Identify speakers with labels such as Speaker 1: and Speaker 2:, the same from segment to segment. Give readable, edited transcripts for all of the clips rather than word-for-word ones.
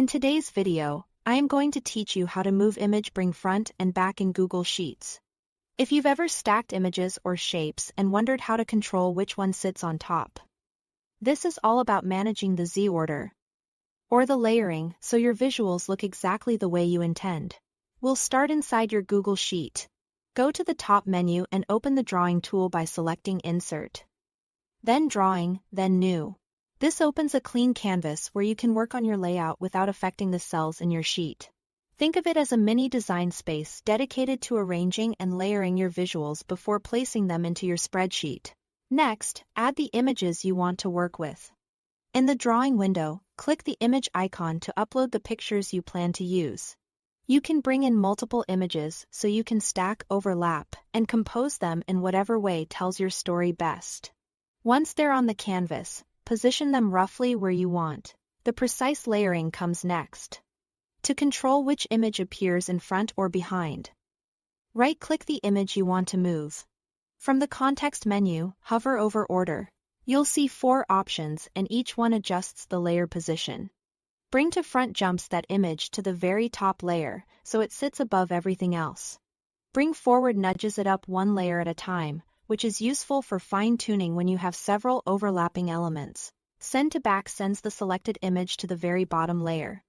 Speaker 1: In today's video, I am going to teach you how to move image bring front and back in Google Sheets. If you've ever stacked images or shapes and wondered how to control which one sits on top, this is all about managing the Z order, or the layering, so your visuals look exactly the way you intend. We'll start inside your Google Sheet. Go to the top menu and open the Drawing tool by selecting Insert. Then Drawing, then New. This opens a clean canvas where you can work on your layout without affecting the cells in your sheet. Think of it as a mini design space dedicated to arranging and layering your visuals before placing them into your spreadsheet. Next, add the images you want to work with. In the Drawing window, click the image icon to upload the pictures you plan to use. You can bring in multiple images so you can stack, overlap, and compose them in whatever way tells your story best. Once they're on the canvas, position them roughly where you want. The precise layering comes next. To control which image appears in front or behind, right-click the image you want to move. From the context menu, hover over Order. You'll see 4 options and each one adjusts the layer position. Bring to front jumps that image to the very top layer, so it sits above everything else. Bring forward nudges it up one layer at a time, which is useful for fine-tuning when you have several overlapping elements. Send to back sends the selected image to the very bottom layer,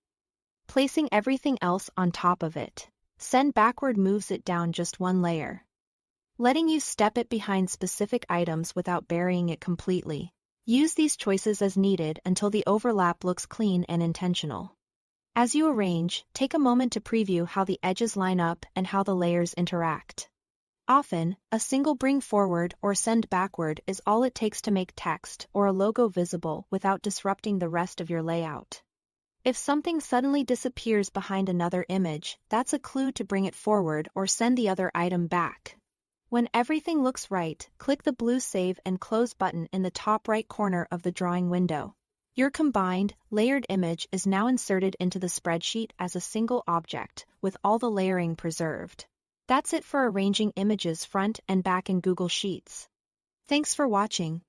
Speaker 1: placing everything else on top of it. Send backward moves it down just one layer, letting you step it behind specific items without burying it completely. Use these choices as needed until the overlap looks clean and intentional. As you arrange, take a moment to preview how the edges line up and how the layers interact. Often, a single bring forward or send backward is all it takes to make text or a logo visible without disrupting the rest of your layout. If something suddenly disappears behind another image, that's a clue to bring it forward or send the other item back. When everything looks right, click the blue Save and Close button in the top right corner of the Drawing window. Your combined, layered image is now inserted into the spreadsheet as a single object, with all the layering preserved. That's it for arranging images front and back in Google Sheets. Thanks for watching.